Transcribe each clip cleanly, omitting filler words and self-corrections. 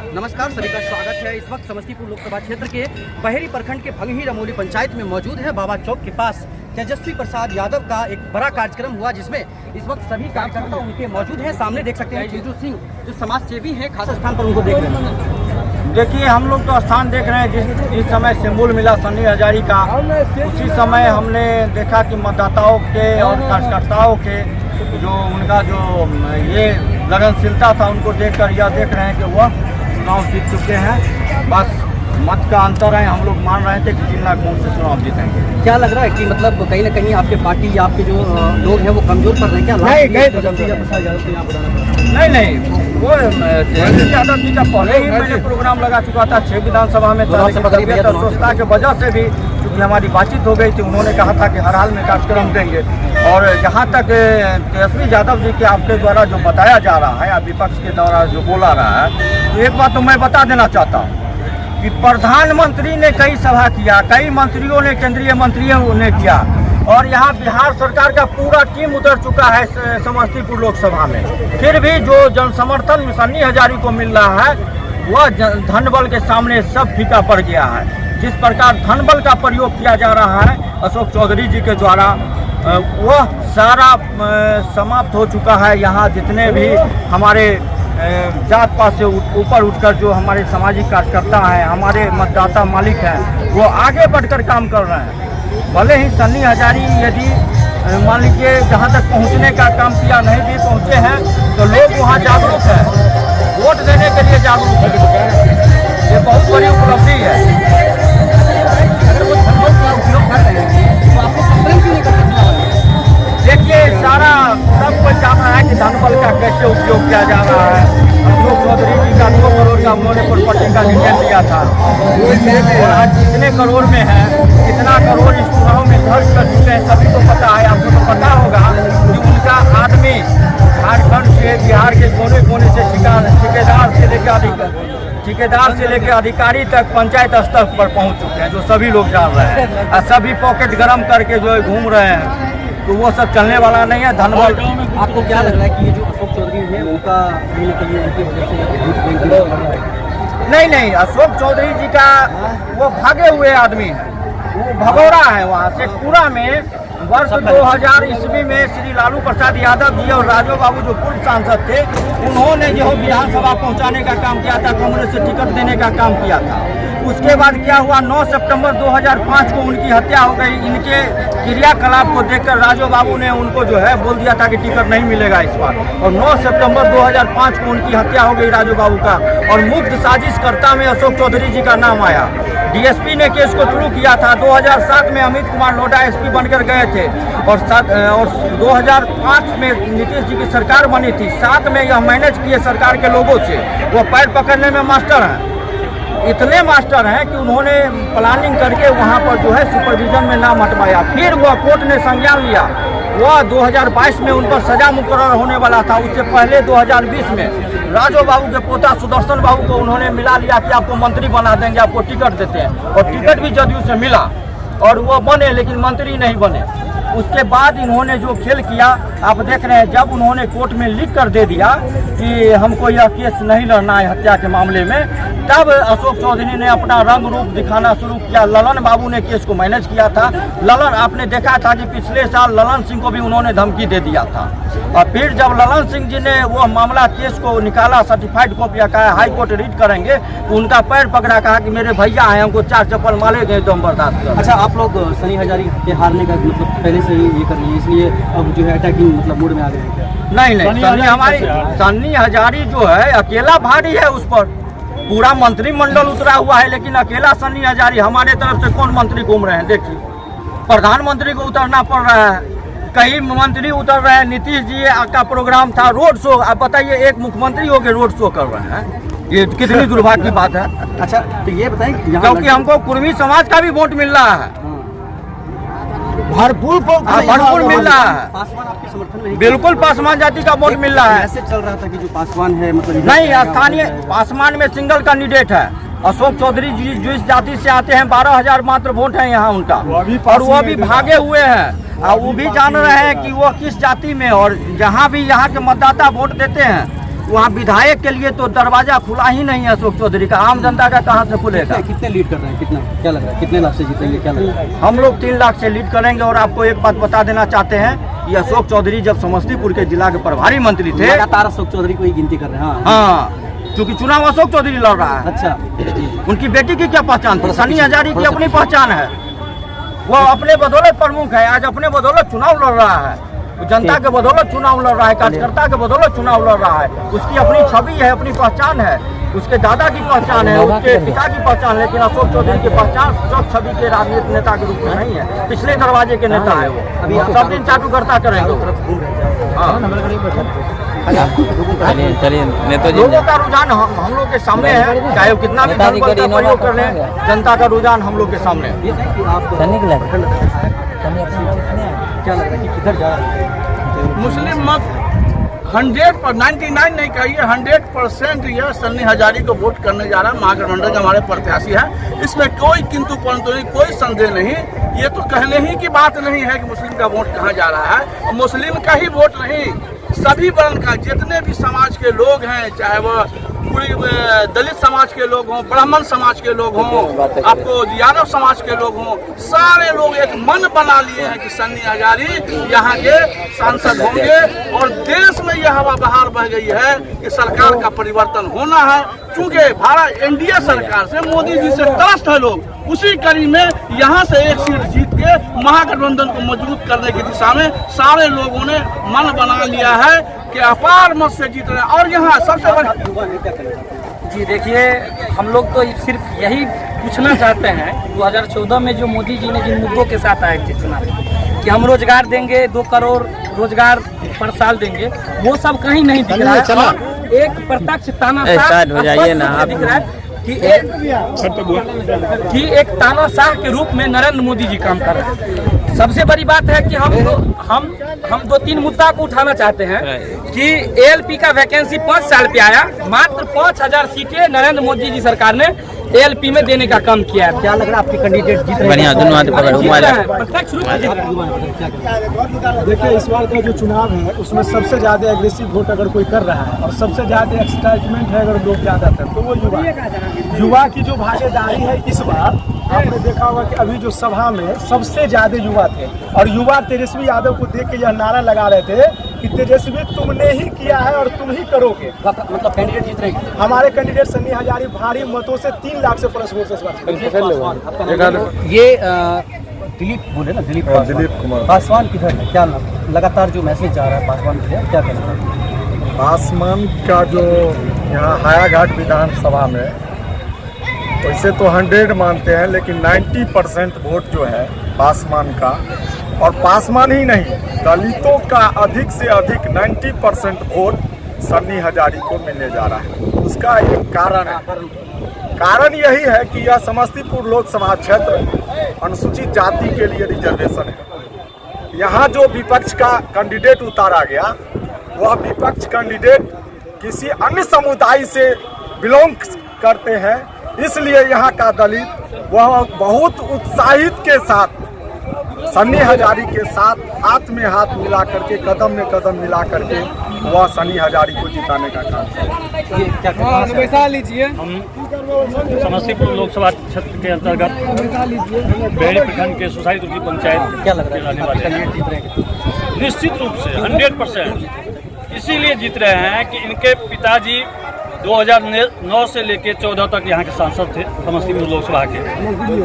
नमस्कार, सभी का स्वागत है। इस वक्त समस्तीपुर लोकसभा क्षेत्र के बहेरी प्रखंड के भंगही रमोली पंचायत में मौजूद है। बाबा चौक के पास तेजस्वी प्रसाद यादव का एक बड़ा कार्यक्रम हुआ, जिसमें इस वक्त सभी कार्यकर्ता उनके मौजूद हैं। सामने देख सकते हैं जीजू सिंह जो समाज सेवी हैं, खास स्थान पर उनको देख रहे हैं। देखिए, हम लोग तो स्थान देख रहे हैं जिस समय सिंबल मिला सन्नी हजारी का, उसी समय हमने देखा कि मतदाताओं के और कार्यकर्ताओं के जो उनका जो ये लगनशीलता था, उनको देखकर यह देख रहे हैं कि वह चुनाव जीत चुके हैं। बस मत का अंतर है। हम लोग मान रहे थे कि 3 लाख वोट से चुनाव जीतेंगे। क्या लग रहा है कि मतलब कहीं ना कहीं आपके पार्टी या आपके जो लोग हैं वो कमजोर पड़ रहे हैं क्या? नहीं, वो तेजस्वी यादव जी का पहले ही मैंने प्रोग्राम लगा चुका था 6 विधानसभा में। स्वच्छता के वजह से भी क्योंकि हमारी बातचीत हो गई थी, उन्होंने कहा था कि हर हाल में कार्यक्रम देंगे। और जहाँ तक तेजस्वी यादव जी के आपके द्वारा जो बताया जा रहा है या विपक्ष के द्वारा जो बोला रहा है, तो एक बात तो मैं बता देना चाहता हूँ कि प्रधानमंत्री ने कई सभा किया, कई मंत्रियों ने, केंद्रीय मंत्रियों ने किया, और यहाँ बिहार सरकार का पूरा टीम उतर चुका है समस्तीपुर लोकसभा में। फिर भी जो जनसमर्थन सन्नी हजारी को मिल रहा है, वह धनबल के सामने सब फीका पड़ गया है। जिस प्रकार धनबल का प्रयोग किया जा रहा है अशोक चौधरी जी के द्वारा, वह सारा समाप्त हो चुका है। यहाँ जितने भी हमारे जात पात से ऊपर उठकर जो हमारे सामाजिक कार्यकर्ता हैं, हमारे मतदाता मालिक हैं, वो आगे बढ़कर काम कर रहे हैं। भले ही सन्नी हजारी यदि मान लीजिए जहाँ तक पहुँचने का काम किया नहीं भी पहुँचे हैं, तो लोग वहाँ जागरूक हैं, वोट देने के लिए जागरूक है। ये बहुत बड़ी उपलब्धि है। देखिए, सारा सब कुछ जान रहा है कि धनबल का कैसे उपयोग किया जा रहा है। अशोक चौधरी जी का 2 करोड़ का उन्होंने प्रॉपर्टी का निर्णय लिया था, और आज कितने करोड़ में है, कितना करोड़ इस चुनाव में खर्च कर चुके हैं, सभी को पता है। आपको तो पता होगा कि उनका आदमी झारखंड से, बिहार के कोने कोने से ठेकेदार से लेकर अधिकारी तक पंचायत स्तर पर पहुंच चुके हैं, जो सभी लोग जान रहे हैं। और सभी पॉकेट गरम करके जो घूम रहे हैं, तो वो सब चलने वाला नहीं है। धनबल, आपको क्या लग रहा है कि ये जो अशोक चौधरी है उनका कहीं ना कहीं उनकी वजह से वोट बैंक बढ़ रहा है? नहीं, अशोक चौधरी जी का वो भागे हुए आदमी है, वो भगोड़ा है। वहाँ से पूरा में वर्ष 2000 ईस्वी में श्री लालू प्रसाद यादव जी और राजू बाबू जो पूर्व सांसद थे, उन्होंने जो विधानसभा पहुंचाने का काम किया था, कांग्रेस से टिकट देने का काम किया था। उसके बाद क्या हुआ, 9 सितंबर 2005 को उनकी हत्या हो गई। इनके क्रियाकलाप को देखकर राजू बाबू ने उनको जो है बोल दिया था कि टिकट नहीं मिलेगा इस बार, और 9 सितंबर 2005 को उनकी हत्या हो गई राजू बाबू का। और मुख्य साजिशकर्ता में अशोक चौधरी जी का नाम आया। डीएसपी ने केस को शुरू किया था। 2007 में अमित कुमार लोढ़ा एसपी बनकर गए थे, और 2005 में नीतीश जी की सरकार बनी थी। 7 में यह मैनेज किए सरकार के लोगों से। वो पैर पकड़ने में मास्टर हैं, इतने मास्टर हैं कि उन्होंने प्लानिंग करके वहाँ पर जो है सुपरविजन में नाम हटवाया। फिर वह कोर्ट ने संज्ञान लिया। वह 2022 में उन पर सजा मुकर्रर होने वाला था। उससे पहले 2020 में राजू बाबू के पोता सुदर्शन बाबू को उन्होंने मिला लिया कि आपको मंत्री बना देंगे, आपको टिकट देते हैं। और टिकट भी जदयू से मिला और वो बने, लेकिन मंत्री नहीं बने। उसके बाद इन्होंने जो खेल किया आप देख रहे हैं। जब उन्होंने कोर्ट में लिख कर दे दिया कि हमको यह केस नहीं लड़ना है हत्या के मामले में, तब अशोक चौधरी ने अपना रंग रूप दिखाना शुरू किया। ललन बाबू ने केस को मैनेज किया था। ललन, आपने देखा था कि पिछले साल ललन सिंह को भी उन्होंने धमकी दे दिया था। और फिर जब ललन सिंह जी ने वो मामला केस को निकाला, सर्टिफाइड कॉपी कहा हाई कोर्ट रीड करेंगे, तो उनका पैर पकड़ा, कहा कि मेरे भैया हैं, हमको 4 चप्पल मारे गए तो हम बर्दाश्त कर। अच्छा, आप लोग सन्नी हजारी के हारने का मतलब पहले से ही ये कर रही है, इसलिए अब जो है अटैकिंग मतलब मूड में आ गए हैं क्या? नहीं, सन्नी हजारी जो है अकेला भारी है। उस पर पूरा मंत्रिमंडल उतरा हुआ है, लेकिन अकेला सन्नी हजारी। हमारे तरफ से कौन मंत्री घूम रहे हैं? देखिए, प्रधानमंत्री को उतरना पड़ रहा है, कई मंत्री उतर रहे हैं। नीतीश जी का प्रोग्राम था रोड शो। आप बताइए, एक मुख्यमंत्री होकर रोड शो कर रहे हैं, ये कितनी दुर्भाग्य की बात है। अच्छा, तो ये बताएं, क्योंकि हमको कुर्मी समाज का भी वोट मिल रहा है, भरपूर मिल रहा है। पासवान आपके समर्थन में? बिल्कुल, पासवान जाति का वोट मिल रहा है। ऐसे चल रहा था कि जो पासवान है मतलब नहीं, स्थानीय पासवान में सिंगल कैंडिडेट है अशोक चौधरी जी। जिस जाति से आते हैं 12,000 मात्र वोट है यहाँ उनका, और वो भी भागे हुए हैं। और वो भी जान रहे हैं कि वो किस जाति में, और जहाँ भी यहाँ के मतदाता वोट देते हैं वहाँ विधायक के लिए तो दरवाजा खुला ही नहीं है अशोक चौधरी का। आम जनता का कहाँ से खुलेगा? कितने लीड कर रहे हैं, कितना क्या लग रहा है, कितने लाख से जीतेंगे, क्या लग रहा है? हम लोग 3 लाख से लीड करेंगे। और आपको एक बात बता देना चाहते हैं, ये अशोक चौधरी जब समस्तीपुर के जिला के प्रभारी मंत्री थे, लगातार अशोक चौधरी को ही गिनती कर रहे हैं। हाँ, क्योंकि चुनाव अशोक चौधरी लड़ रहा है। अच्छा, उनकी बेटी की क्या पहचान थी? सनी हजारी की अपनी पहचान है, वो अपने बदौलत प्रमुख है। आज अपने बदौलत चुनाव लड़ रहा है, जनता के बदौलत चुनाव लड़ रहा है, कार्यकर्ता के बदौलत चुनाव लड़ रहा है। उसकी अपनी छवि है, अपनी पहचान है, उसके दादा की पहचान है, उसके पिता की पहचान है। लेकिन अशोक चौधरी की पहचान सब छवि के राजनीतिक नेता के रूप में नहीं है, पिछले दरवाजे के नेता है वो। अभी सब दिन चाटुकर्ता करेंगे। चलिए नेता जी, लोगों का रुझान हम लोग के सामने है, चाहे वो कितना भी धन बल का प्रयोग कर लें, जनता का रुझान हम लोग के सामने है। क्या लग रहा है कि किधर जा रहा है? मुस्लिम मत 99 नहीं कहिए 100% यह सन्नी हजारी को वोट करने जा रहा है। महागठबंधन के हमारे प्रत्याशी है, इसमें कोई किंतु परंतु नहीं, कोई संदेह नहीं। ये तो कहने ही की बात नहीं है कि मुस्लिम का वोट कहाँ जा रहा है। और मुस्लिम का ही वोट नहीं, सभी वर्ण का, जितने भी समाज के लोग हैं, चाहे वो पूरी दलित समाज के लोग हों, ब्राह्मण समाज के लोग हों, आपको यादव समाज के लोग हों, सारे लोग एक मन बना लिए हैं कि सन्नी हजारी यहाँ के सांसद होंगे। और देश में यह हवा बहार बह गई है कि सरकार का परिवर्तन होना है। क्योंकि भारत एनडीए सरकार से, मोदी जी से त्रस्त है लोग, उसी कड़ी में यहाँ से एक सीट जीत के महागठबंधन को मजबूत करने की दिशा में सारे लोगों ने मन बना लिया है कि अपार मत से जीत रहे हैं। और यहाँ सबसे बड़ा जी देखिए, हम लोग तो सिर्फ यही पूछना चाहते हैं, 2014 में जो मोदी जी ने जिन मुद्दों के साथ आए थे चुनाव कि हम रोजगार देंगे, 2 करोड़ रोजगार पर साल देंगे, वो सब कहीं नहीं दिख रहा है। और एक प्रत्यक्ष तानाशाह हो जाइए ना आप, दिख रहा है कि एक तानाशाह के रूप में नरेंद्र मोदी जी काम कर रहे हैं। सबसे बड़ी बात है कि हम 2-3 मुद्दा को उठाना चाहते हैं कि एएलपी का वैकेंसी 5 साल पे आया, मात्र 5000 सीटें नरेंद्र मोदी जी सरकार ने एएलपी में देने का काम किया है। क्या लग रहा है आपके कैंडिडेट जीत रहे बढ़िया, दोनों हाथ पकड़ प्रत्यक्ष रूप से जीत रहे हैं। देखिए, इस बार का जो चुनाव है उसमें सबसे ज्यादा एग्रेसिव वोट अगर कोई कर रहा है और सबसे ज्यादा एक्साइटमेंट है अगर लोग ज्यादातर, तो वो युवा की जो भागीदारी है। इस बार आपने देखा होगा कि अभी जो सभा में सबसे ज्यादा युवा थे, और युवा तेजस्वी यादव को देख के यह नारा लगा रहे थे कि तेजस्वी तुमने ही किया है और तुम ही करोगे। मतलब कैंडिडेट जीत रहे हैं। हमारे कैंडिडेट सन्नी हजारी भारी मतों से 3 लाख से प्लस वोट से ये दिलीप बोले ना, दिलीप कुमार पासवान किधर है? क्या लगातार जो मैसेज जा रहा है पासवान के लिए, क्या कहना है? पासवान का जो यहाँ हायाघाट विधानसभा में वैसे तो 100 मानते हैं, लेकिन 90% वोट जो है पासवान का, और पासवान ही नहीं, दलितों का अधिक से अधिक 90% वोट सन्नी हजारी को मिलने जा रहा है। उसका एक कारण है, कारण यही है कि यह समस्तीपुर लोकसभा क्षेत्र अनुसूचित जाति के लिए रिजर्वेशन है। यहाँ जो विपक्ष का कैंडिडेट उतारा गया, वह विपक्ष कैंडिडेट किसी अन्य समुदाय से बिलोंग करते हैं, इसलिए यहाँ का दलित वह बहुत उत्साहित के साथ सन्नी हजारी के साथ हाथ में हाथ मिला करके, कदम में कदम मिला करके वह सन्नी हजारी को जिताने का काम कर लीजिए। हम समस्तीपुर लोकसभा क्षेत्र के अंतर्गत बेहड़ी प्रखंड के सोसाइटी तुर्की पंचायत क्या लग रहा है कैंडिडेट जीत रहे हैं? निश्चित रूप से 100% इसीलिए जीत रहे हैं कि इनके पिताजी 2009 से लेकर 14 तक यहाँ के सांसद थे समस्तीपुर लोकसभा के।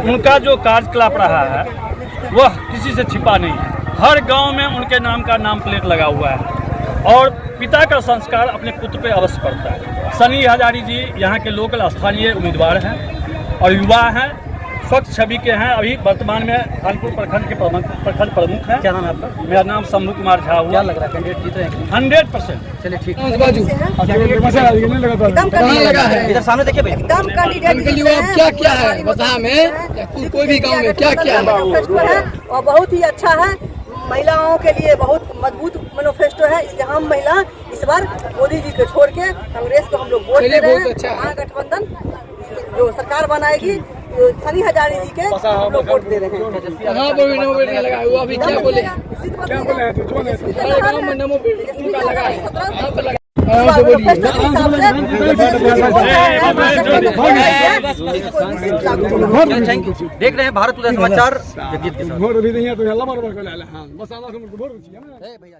उनका जो कार्यकलाप रहा है वह किसी से छिपा नहीं है। हर गांव में उनके नाम का नाम प्लेट लगा हुआ है और पिता का संस्कार अपने पुत्र पे अवश्य पड़ता है। सन्नी हजारी जी यहाँ के लोकल स्थानीय उम्मीदवार हैं और युवा हैं, स्वच्छ छवि के हैं। अभी वर्तमान में खानपुर प्रखंड के प्रखंड प्रमुख हैं। क्या नाम है आपका? मेरा नाम शंभू कुमार झा हुआ। क्या लग रहा है कैंडिडेट जीत रहे हैं? 100%। चलिए ठीक है। इधर सामने देखिए भैया। एकदम कैंडिडेट क्या है बता में, कोई भी गांव में क्या है और बहुत ही अच्छा है। महिलाओं के लिए बहुत मजबूत मैनिफेस्टो है, इसलिए हम महिला इस बार मोदी जी को छोड़ के कांग्रेस को हम लोग वोट दे रहे हैं। महागठबंधन जो सरकार बनाएगी, सन्नी हजारी जी के हम लोग वोट दे रहे हैं। Thank you. देख रहे हैं भारत उदय समाचार जगदीश के साथ। वोट भी नहीं है तो अल्लाह मार हाँ बस भैया।